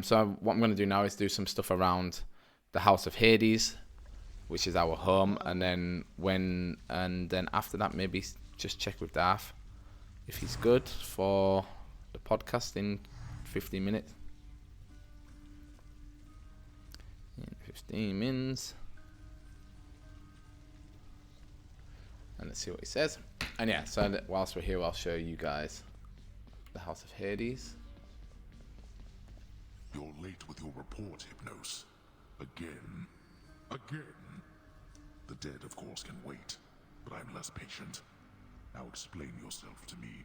So what I'm going to do now is do some stuff around the House of Hades, which is our home, and then after that maybe just check with Darth if he's good for the podcast in 15 minutes. In 15 minutes. And let's see what he says. And yeah, so whilst we're here, I'll show you guys the House of Hades. You're late with your report, Hypnos. Again. The dead, of course, can wait, but I'm less patient. Now explain yourself to me.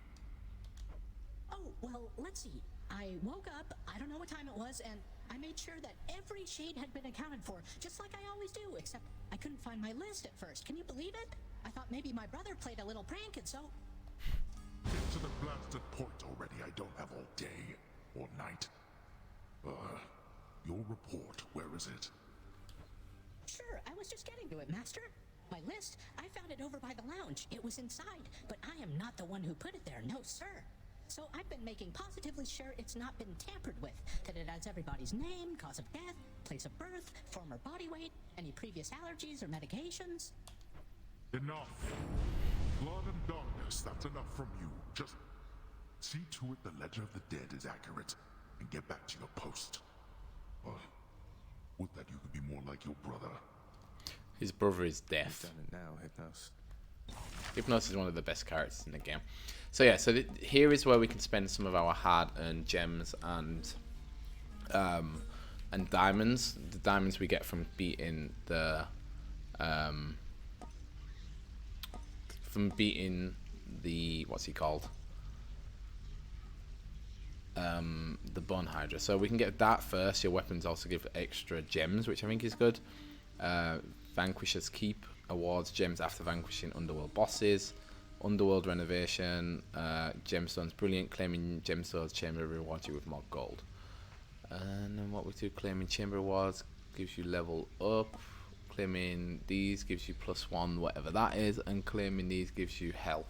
Oh, well, let's see. I woke up, I don't know what time it was, and I made sure that every shade had been accounted for, just like I always do, except I couldn't find my list at first. Can you believe it? I thought maybe my brother played a little prank, and so... Get to the blasted point already. I don't have all day or night. Your report, where is it? Sure, I was just getting to it, Master. My list, I found it over by the lounge. It was inside, but I am not the one who put it there, no sir. So I've been making positively sure it's not been tampered with, that it has everybody's name, cause of death, place of birth, former body weight, any previous allergies or medications. Enough. Blood and darkness, that's enough from you. Just see to it the ledger of the dead is accurate, and get back to your post. Would that you could be more like your brother. His brother is deaf. You've done it now, Hypnos. Hypnos is one of the best characters in the game. So yeah, so here is where we can spend some of our hard-earned gems and diamonds. The diamonds we get from beating the what's he called? The bone hydra. So we can get that first. Your weapons also give extra gems, which I think is good. Vanquishers keep awards gems after vanquishing underworld bosses. Underworld renovation, gemstones, brilliant. Claiming gemstones chamber rewards you with more gold. And then what we do, claiming chamber rewards gives you level up. Claiming these gives you +1, whatever that is, and claiming these gives you health.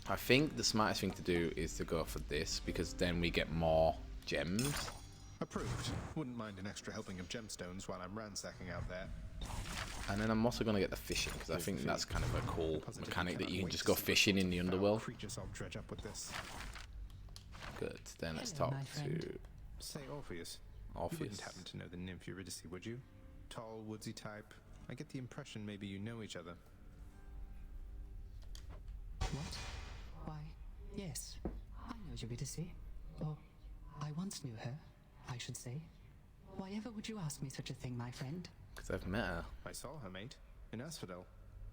I think the smartest thing to do is to go for this, because then we get more gems. Approved. Wouldn't mind an extra helping of gemstones while I'm ransacking out there. And then I'm also going to get the fishing, because I think that's kind of a cool mechanic that you can just go fishing in the underworld. Creatures I'll dredge up with this. Good. Then let's talk to Say Orpheus. You wouldn't happen to know the nymph Eurydice, would you? Tall, woodsy type. I get the impression maybe you know each other. What? Why, yes. I know Eurydice. Or, I once knew her, I should say. Why ever would you ask me such a thing, my friend? Because I've met her. I saw her, mate. In Asphodel.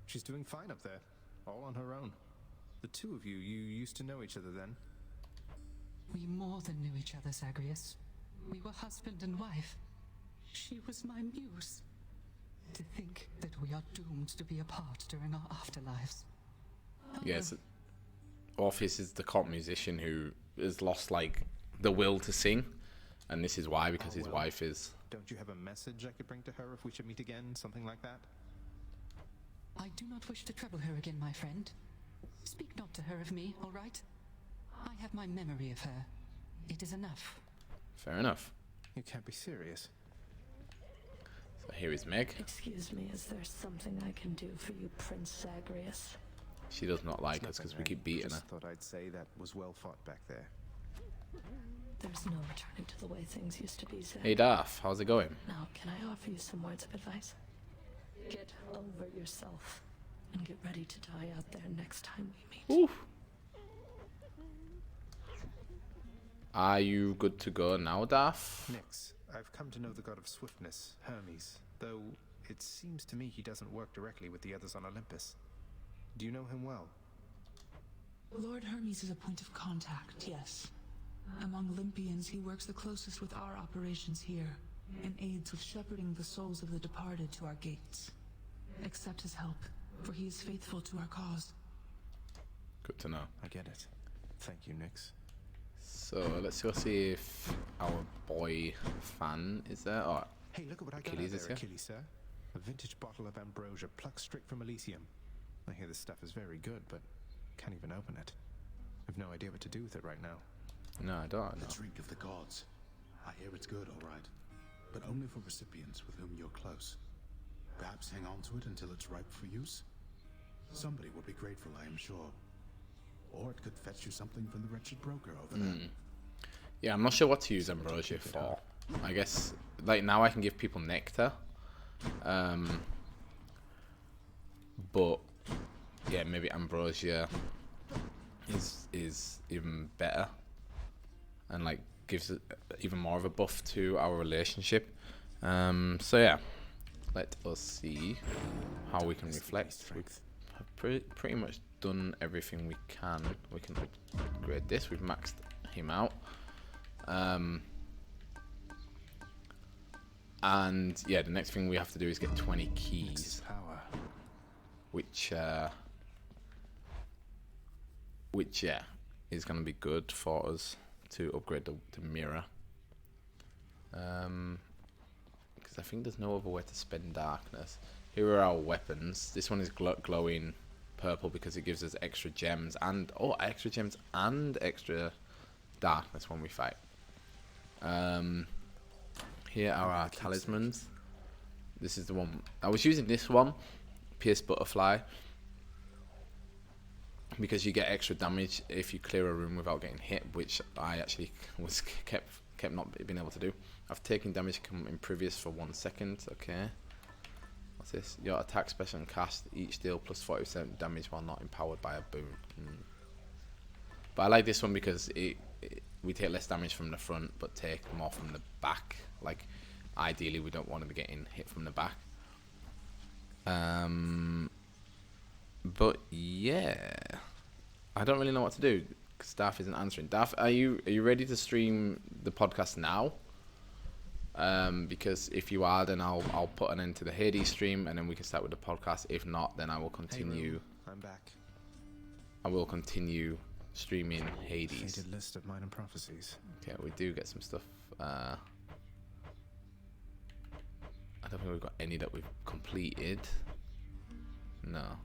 She's doing fine up there. All on her own. The two of you used to know each other then? We more than knew each other, Zagreus. We were husband and wife. She was my muse. To think that we are doomed to be apart during our afterlives. Yes. Orpheus is the cop musician who has lost, like, the will to sing. And this is why, because his wife is... Don't you have a message I could bring to her if we should meet again? Something like that? I do not wish to trouble her again, my friend. Speak not to her of me, all right? I have my memory of her. It is enough. Fair enough. You can't be serious. So here is Meg. Excuse me, is there something I can do for you, Prince Zagreus? She does not like us because we keep beating her. I thought I'd say that was well fought back there. There's no returning to the way things used to be, Zag. Hey Darth, how's it going? Now, can I offer you some words of advice? Get over yourself and get ready to die out there next time we meet. Oof. Are you good to go now, Darth? Nix, I've come to know the god of swiftness, Hermes, though it seems to me he doesn't work directly with the others on Olympus. Do you know him well? Lord Hermes is a point of contact, yes. Among Olympians, he works the closest with our operations here, and aids with shepherding the souls of the departed to our gates. Accept his help, for he is faithful to our cause. Good to know. I get it. Thank you, Nix. So let's go see if our boy Fan is there. Oh, hey, look at what I got Achilles out is there, here. Achilles, sir. A vintage bottle of ambrosia plucked straight from Elysium. I hear this stuff is very good, but can't even open it. I've no idea what to do with it right now. No, I don't. The No. drink of the gods. I hear it's good, all right. But only for recipients with whom you're close. Perhaps hang on to it until it's ripe for use? Somebody will be grateful, I am sure. Or it could fetch you something from the wretched broker over there. Yeah, I'm not sure what to use ambrosia for. I guess, like, now I can give people nectar. But, yeah, maybe ambrosia is even better. And, like, gives it even more of a buff to our relationship. So, yeah. Let us see how we can reflect. We have pretty much done everything we can. We can upgrade this. We've maxed him out. And yeah, the next thing we have to do is get 20 keys, which yeah, is going to be good for us to upgrade the mirror. Because I think there's no other way to spend darkness. Here are our weapons. This one is glowing purple because it gives us extra gems and extra darkness when we fight. Here are our talismans. This is the one I was using. This one, Pierce Butterfly, because you get extra damage if you clear a room without getting hit, which I actually was kept not being able to do. I've taken damage in previous for 1 second. Okay. What's this? Your attack, special, and cast each deal plus 40% damage while not empowered by a boon. But I like this one because we take less damage from the front, but take more from the back. Like, ideally, we don't want to be getting hit from the back. But yeah, I don't really know what to do because Darth isn't answering. Darth, are you ready to stream the podcast now? Because if you are, then I'll put an end to the Hades stream, and then we can start with the podcast. If not, then I will continue. Hey, I'm back. I will continue streaming Hades. Faded list of minor prophecies. Okay, we do get some stuff. I don't think we've got any that we've completed. No.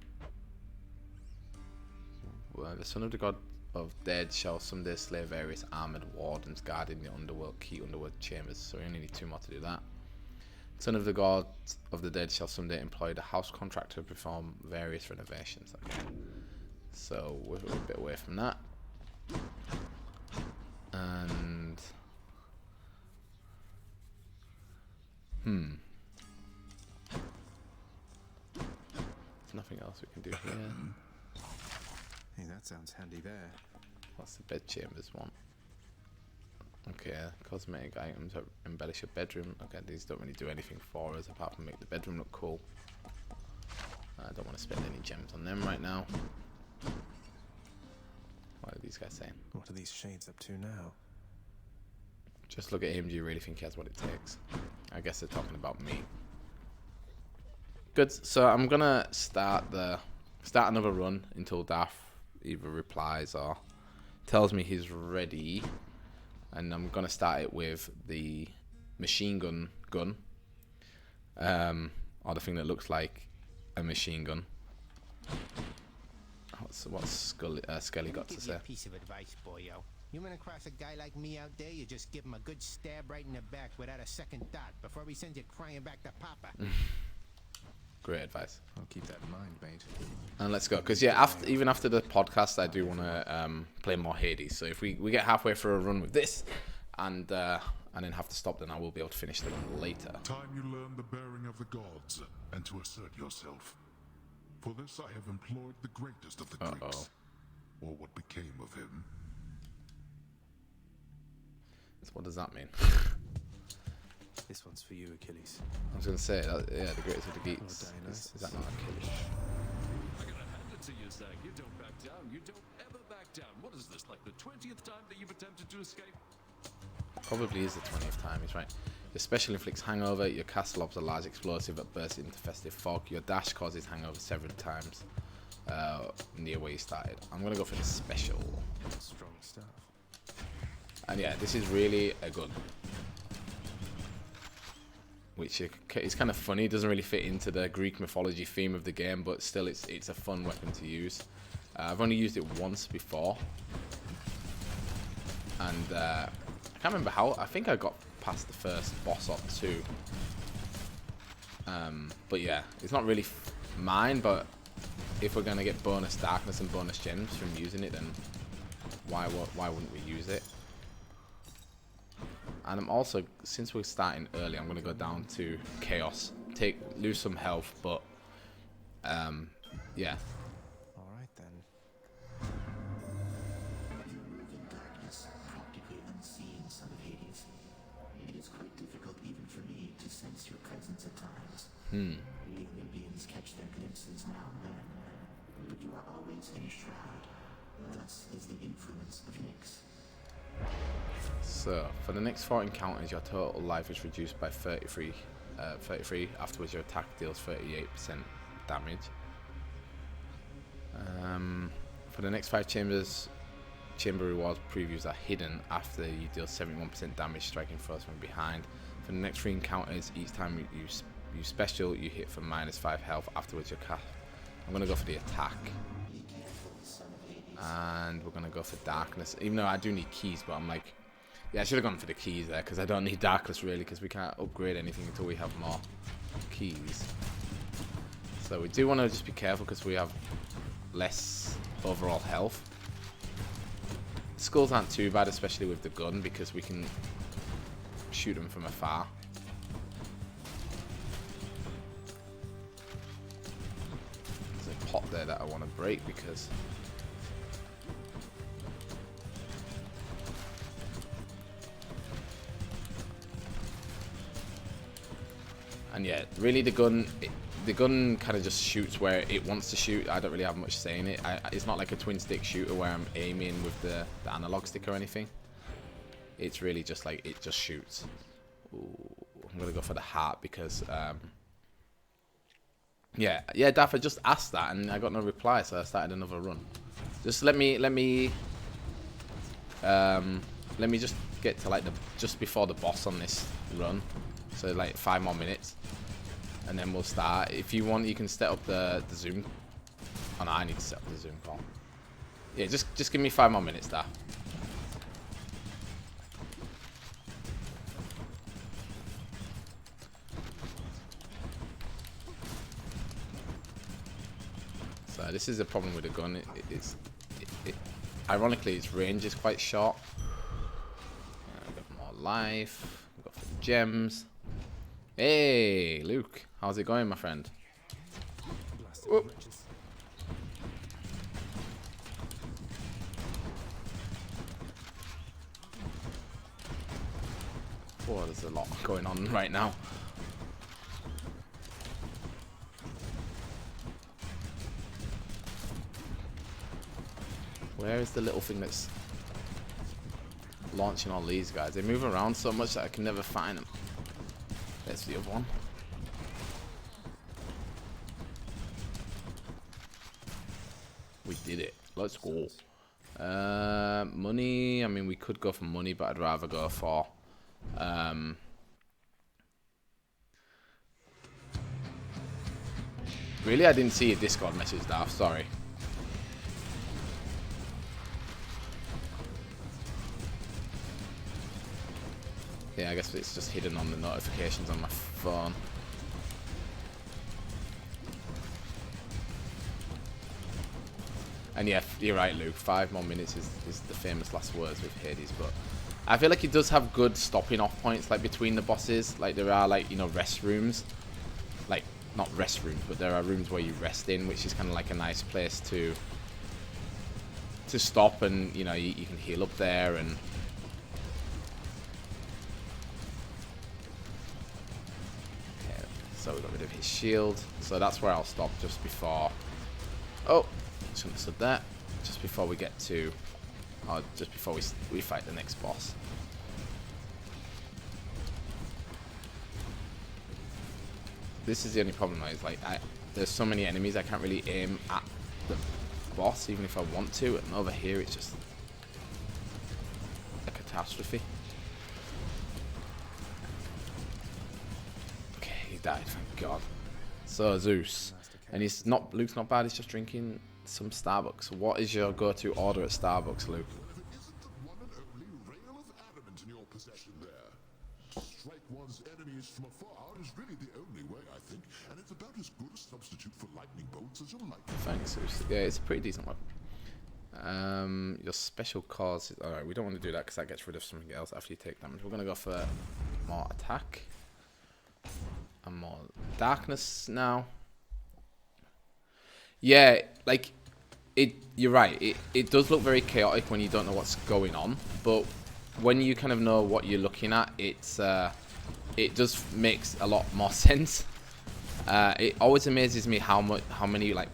Well, the son of the god of dead shall someday slay various armored wardens guarding the key underworld chambers. So we only need 2 more to do that. Son of the god of the dead shall someday employ the house contractor to perform various renovations. Okay. So we're a bit away from that. And there's nothing else we can do here. Hey, that sounds handy there. What's the bed chambers one? Okay, cosmetic items that embellish your bedroom. Okay, these don't really do anything for us apart from make the bedroom look cool. I don't want to spend any gems on them right now. What are these guys saying? What are these shades up to now? Just look at him. Do you really think he has what it takes? I guess they're talking about me. Good. So I'm gonna start another run until Darth either replies or tells me he's ready, and I'm gonna start it with the machine gun, or the thing that looks like a machine gun. What's Skelly got to say? A piece of advice, boyo. You run across a guy like me out there, you just give him a good stab right in the back without a second thought before he sends you crying back to Papa. Great advice. I'll keep that in mind, mate. And let's go, because yeah, even after the podcast, I do want to play more Hades. So if we get halfway through a run with this, and then have to stop, then I will be able to finish the run later. Time you learn the bearing of the gods and to assert yourself. For this I have employed the greatest of the Greeks, or what became of him. So what does that mean? This one's for you, Achilles. I was going to say, yeah, the greatest of the geeks. Is that not Achilles? I gotta hand it to you, Zach. You don't back down. You don't ever back down. What is this, like the 20th time that you've attempted to escape? Probably is the 20th time, he's right. Your special inflicts hangover, your cast lobs a large explosive that bursts into festive fog, your dash causes hangover several times near where you started. I'm going to go for the special. Strong stuff. And yeah, this is really a gun. Which is kind of funny, doesn't really fit into the Greek mythology theme of the game, but still it's a fun weapon to use. I've only used it once before. And I can't remember how. I think I got past the first boss or two. But yeah, it's not really mine, but if we're going to get bonus darkness and bonus gems from using it, then why wouldn't we use it? And I'm also, since we're starting early, I'm going to go down to chaos, lose some health, but yeah. All right then. You move in darkness, practically unseen, son of Hades. It is quite difficult even for me to sense your presence at times. The Olympians catch their glimpses now and then, but you are always in a shroud. Thus is the influence of Nyx. So, for the next 4 encounters, your total life is reduced by 33. Afterwards, your attack deals 38% damage. For the next 5 chambers, chamber rewards previews are hidden after you deal 71% damage, striking foes from behind. For the next 3 encounters, each time you use special, you hit for -5 health. Afterwards, your cast. I'm gonna go for the attack. And we're gonna go for darkness, even though I do need keys, but I'm like, yeah, I should have gone for the keys there, because I don't need darkness really, because we can't upgrade anything until we have more keys. So we do want to just be careful, because we have less overall health. Skulls aren't too bad, especially with the gun, because we can shoot them from afar. There's a pot there that I want to break, because and yeah, really the gun kind of just shoots where it wants to shoot. I don't really have much say in it. It's not like a twin stick shooter where I'm aiming with the analog stick or anything. It's really just like, it just shoots. Ooh, I'm gonna go for the heart because yeah, Daff, I just asked that and I got no reply, so I started another run. Just let me just get to like just before the boss on this run. So like 5 more minutes, and then we'll start. If you want, you can set up the zoom. Oh no, I need to set up the zoom call. Yeah, just give me 5 more minutes there. So this is the problem with the gun. Ironically, its range is quite short. I've got more life. I've got 4 gems. Hey, Luke. How's it going, my friend? Oh, there's a lot going on right now. Where is the little thing that's launching all these guys? They move around so much that I can never find them. There's the other one. We did it. Let's go. Money. I mean, we could go for money, but I'd rather go for really, I didn't see a Discord message, Darth. Sorry. Yeah, I guess it's just hidden on the notifications on my phone. And yeah, you're right, Luke. 5 more minutes is the famous last words with Hades, but I feel like it does have good stopping off points, like between the bosses. Like there are, like, you know, rest rooms. Like, not rest rooms, but there are rooms where you rest in, which is kind of like a nice place to stop, and you know, you can heal up there. And so we got rid of his shield. So that's where I'll stop just before. Oh, shouldn't have said that. Just before we get to, or just before we fight the next boss. This is the only problem. Is like there's so many enemies I can't really aim at the boss, even if I want to. And over here, it's just a catastrophe. Died, thank God. So Zeus, and Luke's not bad. He's just drinking some Starbucks. What is your go-to order at Starbucks, Luke? Isn't the one and only protection there. To strike one's enemies from afar is really the only way, I think, and it's about as good a substitute for lightning bolts as you'll like. Thanks. Yeah, it's a pretty decent weapon. Your special cause. Alright, we don't want to do that because that gets rid of something else after you take damage. We're going to go for more attack and more darkness now. Yeah, like you're right. It does look very chaotic when you don't know what's going on, but when you kind of know what you're looking at, it does makes a lot more sense. It always amazes me how many like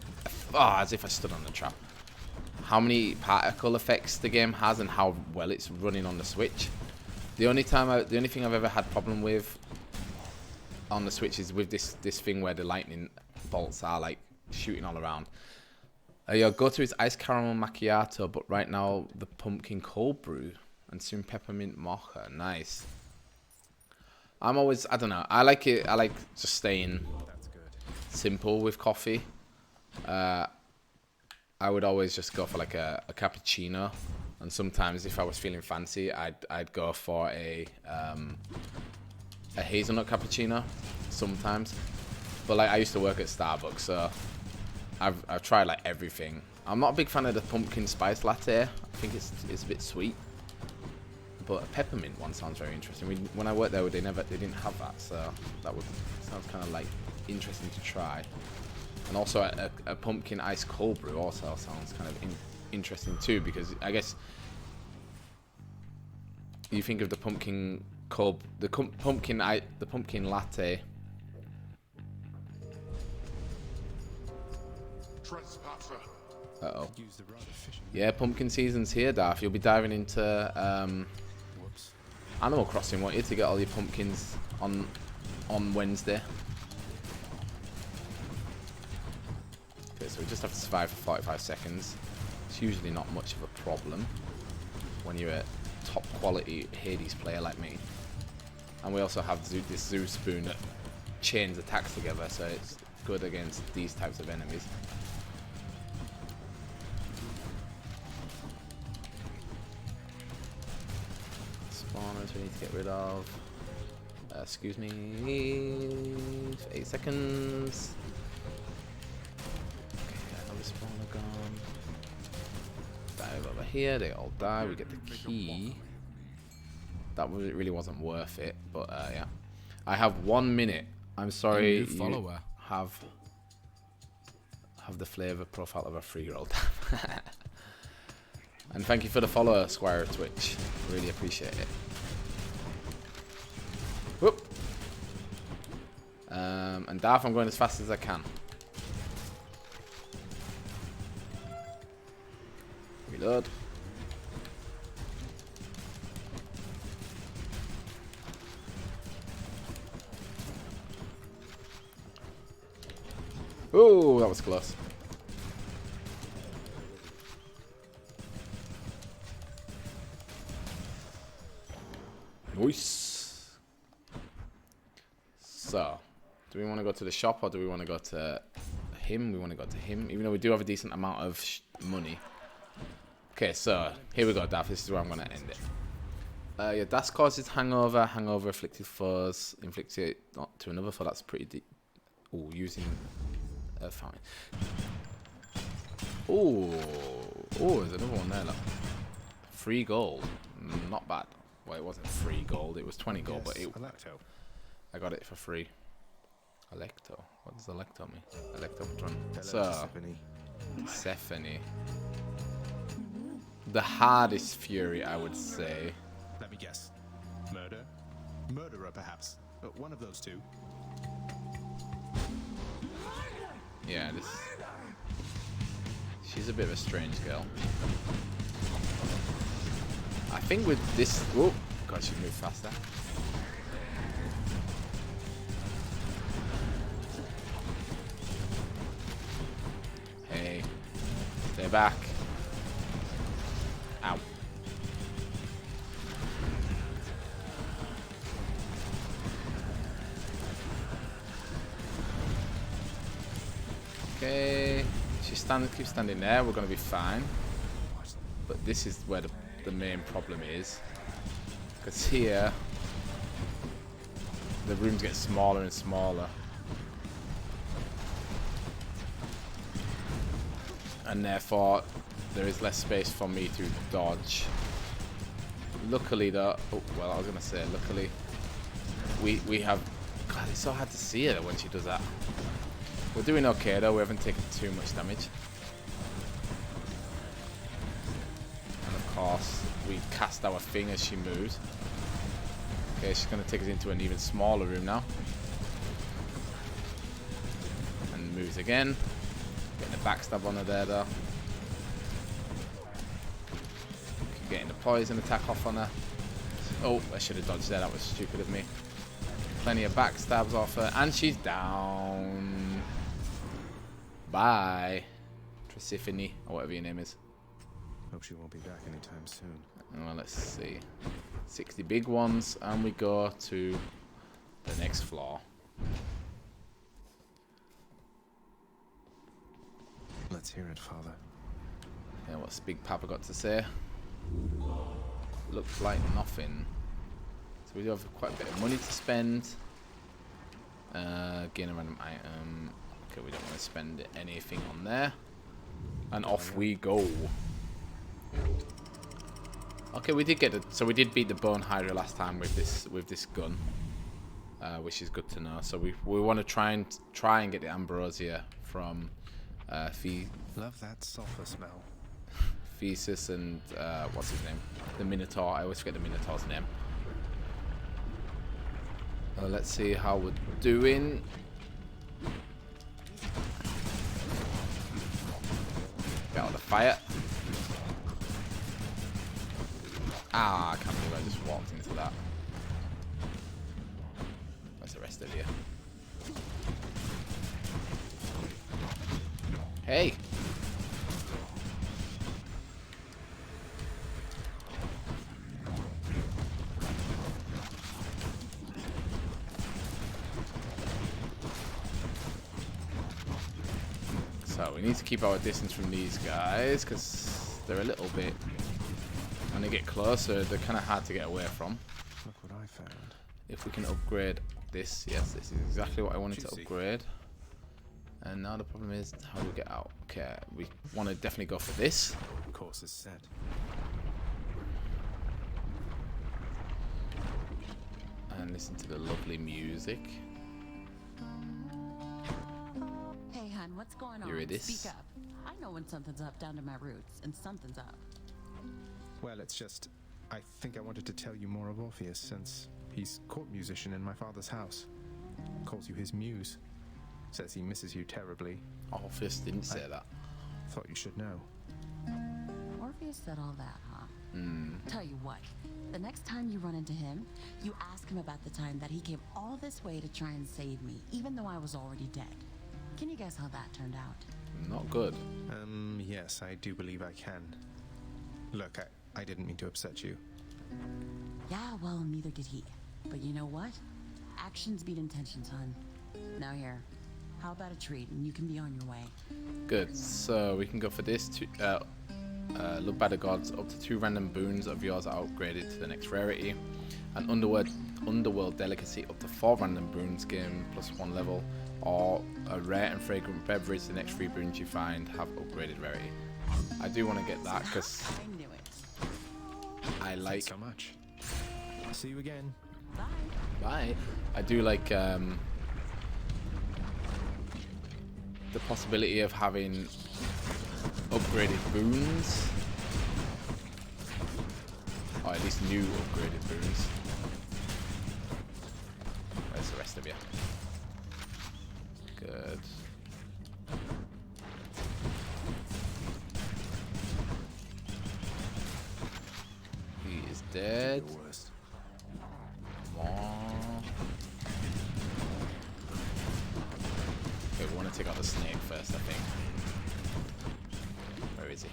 as if I stood on the trap. How many particle effects the game has and how well it's running on the Switch. The only thing I've ever had problem with on the Switch is with this thing where the lightning bolts are like shooting all around. Your go-to is ice caramel macchiato, but right now the pumpkin cold brew and soon peppermint mocha. Nice. I don't know. I like it. I like just staying simple with coffee. I would always just go for like a cappuccino, and sometimes if I was feeling fancy, I'd go for a hazelnut cappuccino sometimes. But like I used to work at Starbucks, so I've tried like everything. I'm not a big fan of the pumpkin spice latte. I think it's a bit sweet. But a peppermint one sounds very interesting. When I worked there, they didn't have that, so sounds kind of like interesting to try. And also a pumpkin ice cold brew also sounds kind of interesting too, because I guess you think of the pumpkin pumpkin latte. Uh-oh. Yeah, pumpkin season's here, Darth. You'll be diving into Animal Crossing, won't you, to get all your pumpkins on Wednesday. Okay, so we just have to survive for 45 seconds. It's usually not much of a problem when you're a top quality Hades player like me. And we also have this Zoo Spoon that chains attacks together, so it's good against these types of enemies. Spawners we need to get rid of. Excuse me. 8 seconds. Spawner gone. Dive over here, they all die. We get the key. That really wasn't worth it, but yeah. I have 1 minute. I'm sorry you have the flavor profile of a 3-year-old. And thank you for the follow, Squire Twitch. Really appreciate it. Whoop. And Darth, I'm going as fast as I can. Reload. Oh, that was close. Nice. So, do we want to go to the shop or do we want to go to him? We want to go to him, even though we do have a decent amount of money. Okay, so here we go, Daff. This is where I'm going to end it. Your dash causes hangover. Hangover afflicted foes. Inflicts it not to another foe. That's pretty deep. Oh, using fine. Oh, there's another one there. Look. Free gold. Not bad. Well, it wasn't free gold. It was 20 gold, but I got it for free. Electo. What does Electo mean? Electron. So, Sephany. The hardest fury, I would say. Let me guess. Murder? Murderer, perhaps. One of those two. Yeah, she's a bit of a strange girl. I think with this... Whoa! God, she moved faster. Hey. Stay back. Ow. Okay, keep standing there. We're gonna be fine. But this is where the main problem is. Because here, the rooms get smaller and smaller. And therefore, there is less space for me to dodge. Luckily though, oh, well, I was going to say, luckily, we have, God, it's so hard to see her when she does that. We're doing okay though, we haven't taken too much damage. And of course, we cast our thing as she moves. Okay, she's going to take us into an even smaller room now. And moves again. Getting a backstab on her there though. Getting the poison attack off on her. Oh, I should have dodged there, that was stupid of me. Plenty of backstabs off her, and she's down. Bye, Trisiphione, or whatever your name is. Hope she won't be back anytime soon. Well, let's see. 60 big ones, and we go to the next floor. Let's hear it, Father. Yeah, what's Big Papa got to say? Looks like nothing. So we do have quite a bit of money to spend. Gain a random item. Okay, we don't want to spend anything on there. And off we go. Okay, we did get it. So we did beat the Bone Hydra last time with this gun, which is good to know. So we want to try and get the Ambrosia from Love that sulfur smell. Thesis and what's his name? The Minotaur. I always forget the Minotaur's name. Let's see how we're doing. Get out of the fire. Ah, I can't believe I just walked into that. Where's the rest of you? Hey! So we need to keep our distance from these guys because they're a little bit, when they get closer, they're kind of hard to get away from. Look what I found. If we can upgrade this, yes, this is exactly what I wanted to upgrade. And now the problem is how do we get out? Okay, we want to definitely go for this. Course is set. And listen to the lovely music. Hey, hun, what's going on? Eurydice. Speak up. I know when something's up down to my roots, and something's up. Well, it's just, I think I wanted to tell you more of Orpheus, since he's court musician in my father's house. Calls you his muse. Says he misses you terribly. Orpheus didn't say that. Thought you should know. Orpheus said all that, huh? Hmm. Tell you what, the next time you run into him, you ask him about the time that he came all this way to try and save me, even though I was already dead. Can you guess how that turned out? Not good. Yes, I do believe I can. Look, I didn't mean to upset you. Yeah, well, neither did he. But you know what? Actions beat intentions, hun. Now here, how about a treat and you can be on your way? Good. So we can go for this. Look by the gods. Up to 2 random boons of yours are upgraded to the next rarity. An underworld delicacy up to 4 random boons gain +1 level. Or a rare and fragrant beverage. The next 3 boons you find have upgraded rarity. I do want to get that because I knew it. I like. Thanks so much. See you again. Bye. Bye. I do like the possibility of having upgraded boons, or at least new upgraded boons. Where's the rest of you? Good. He is dead. Come on. Okay, we want to take out the snake first, I think. Where is he?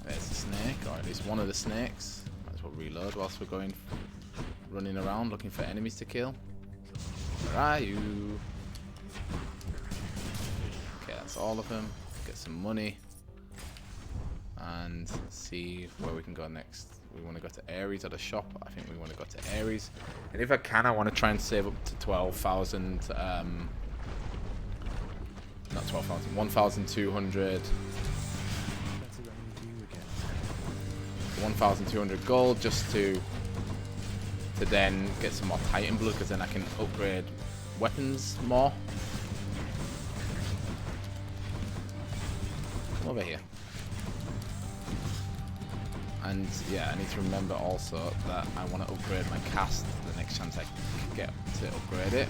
There's the snake, or at least one of the snakes. Might as well reload whilst we're going, running around looking for enemies to kill. Where are you? Okay, that's all of them. Get some money. and see where we can go next. We want to go to Ares or the shop. I think we want to go to Ares. And if I can, I want to try and save up to 12,000. Not 12,000. 1,200. 1,200 gold just to then get some more Titan blood, because then I can upgrade weapons more. Come over here. And yeah, I need to remember also that I want to upgrade my cast the next chance I get to upgrade it.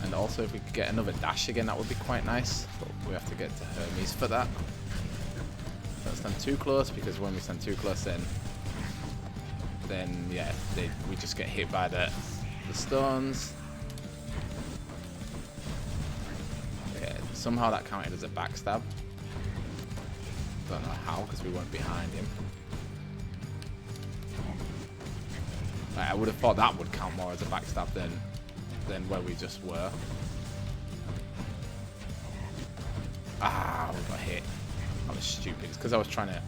And also if we could get another dash again, that would be quite nice. But we have to get to Hermes for that. Don't stand too close, because when we stand too close then yeah, we just get hit by the stones. Okay, somehow that counted as a backstab. Don't know how, because we weren't behind him. Like, I would have thought that would count more as a backstab than where we just were. Ah, we got hit. That was stupid. It's because I was trying to...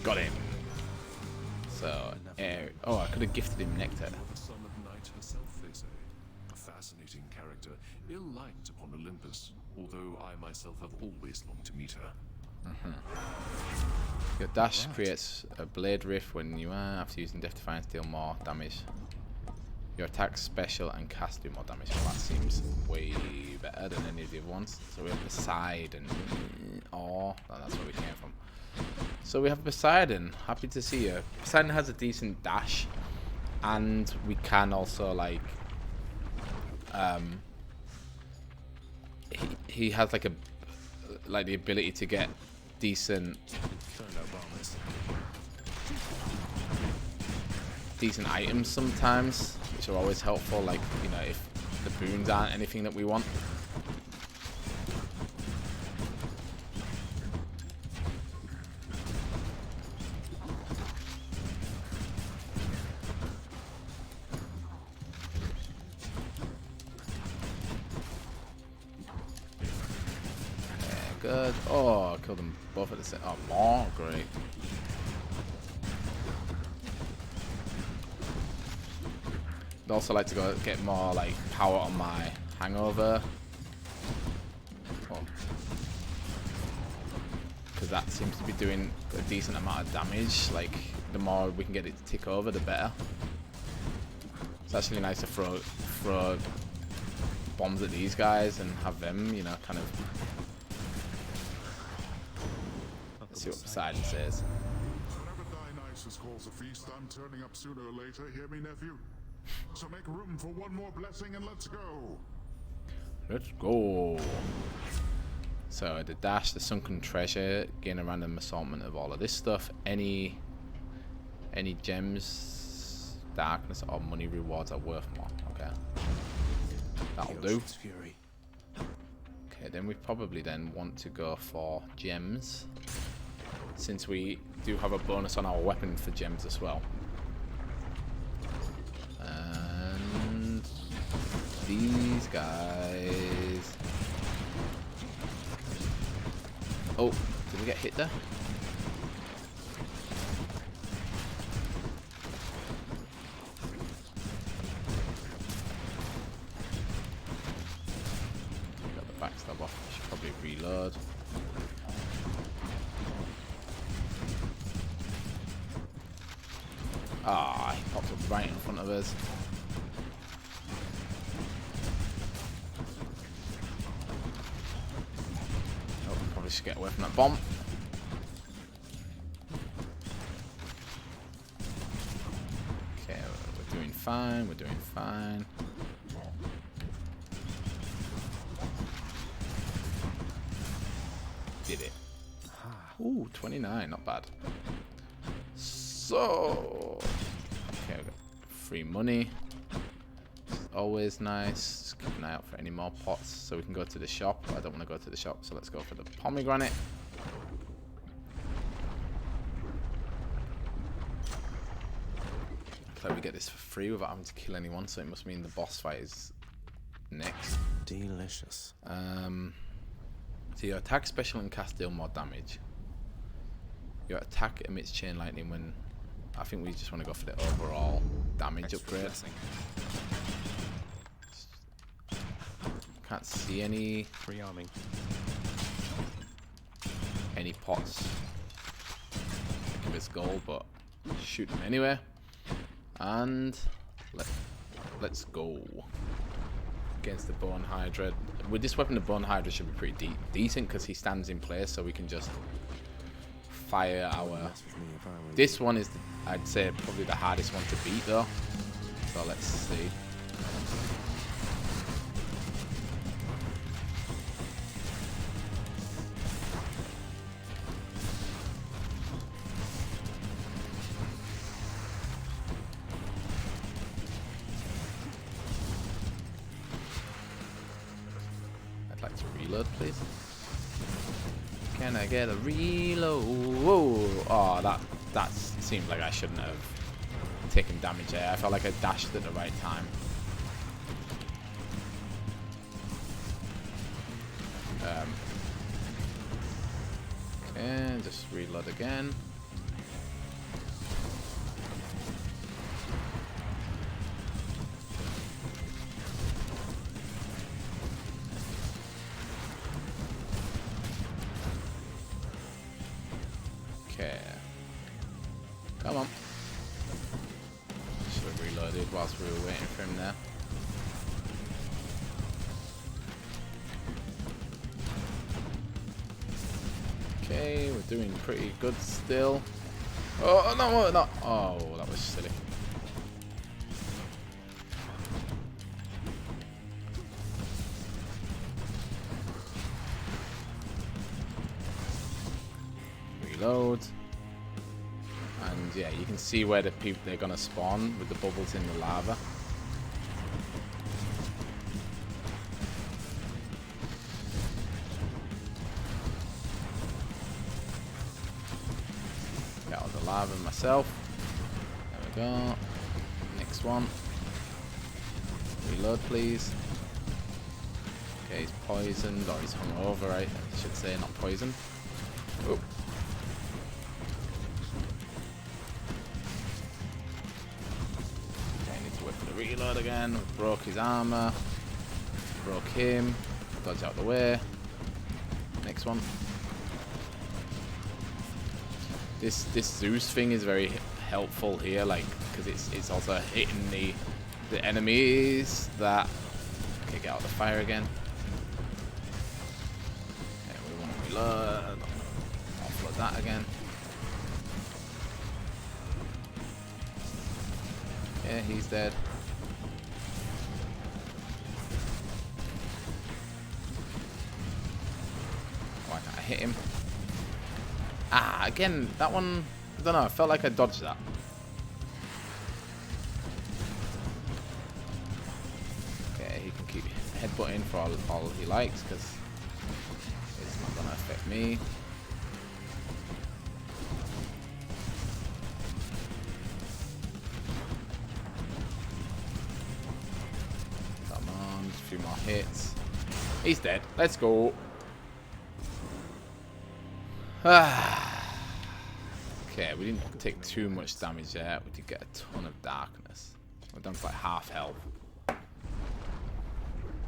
Got him. So, oh, I could have gifted him nectar. The son of Night herself, they say. A fascinating character, ill-liked upon Olympus, although I myself have always longed to meet her. Your dash creates a blade rift when you are, after using Death Defiance, deal more damage. Your attack, special, and cast do more damage. Well, that seems way better than any of the other ones. So we have Poseidon. Oh, that's where we came from. So we have Poseidon. Happy to see you. Poseidon has a decent dash, and we can also like he has like the ability to get decent items sometimes, which are always helpful, like, you know, if the boons aren't anything that we want. Good. Oh, I killed them both at the same. Oh, more great. I'd also like to go get more like power on my hangover, because that seems to be doing a decent amount of damage. Like, the more we can get it to tick over, the better. It's actually nice to throw bombs at these guys and have them, you know, kind of. Let's see what Poseidon says. Whenever Dionysus calls a feast, I'm turning up sooner or later, hear me, nephew? So make room for one more blessing and let's go. Let's go. So the dash, the sunken treasure, gain a random assortment of all of this stuff. Any gems, darkness, or money rewards are worth more. Okay, that'll do. Okay, then we probably then want to go for gems, since we do have a bonus on our weapon for gems as well. And these guys. Oh, did we get hit there? Got the backstab off. Should probably reload. Ah, he popped up right in front of us. Oh, probably should get away from that bomb. Okay, we're doing fine, we're doing fine. Did it. Ooh, 29, not bad. So, okay, I've got free money. It's always nice. just keep an eye out for any more pots so we can go to the shop. I don't want to go to the shop, so let's go for the pomegranate. Looks like we get this for free without having to kill anyone, so it must mean the boss fight is next. Delicious. So your attack special and cast deal more damage. Your attack emits chain lightning when... I think we just want to go for the overall damage upgrade. Can't see any rearming. Any pots. Give us gold, but shoot them anyway. And let's go against the Bone Hydra. With this weapon, the Bone Hydra should be pretty decent because he stands in place, so we can just fire our. This one is, I'd say, probably the hardest one to beat, though. So let's see. I'd like to reload, please. Can I get a reload? Whoa! Oh, that seemed like I shouldn't have taken damage there. I felt like I dashed at the right time. Okay, just reload again. Okay. Come on. Should have reloaded whilst we were waiting for him there. Okay, we're doing pretty good still. Oh, no, no. Oh, that was silly. Reload. And yeah, you can see where they're gonna spawn with the bubbles in the lava. Get out of the lava myself. There we go. Next one. Reload, please. Okay, he's poisoned, or he's hungover, right? I should say, not poisoned. Oh. Okay, I need to wait for the reload again. We broke his armor. Broke him. Dodge out the way. Next one. This Zeus thing is very helpful here, like, because it's also hitting the enemies that. Okay, get out of the fire again. Okay, we want to reload. Offload that again. Yeah, he's dead. Why can't I hit him? Ah, again, that one, I don't know, I felt like I dodged that. Okay, he can keep headbutting for all he likes, because it's not going to affect me. Come on, just a few more hits. He's dead. Let's go. Okay, we didn't take too much damage there. We did get a ton of darkness. We're down to like half health.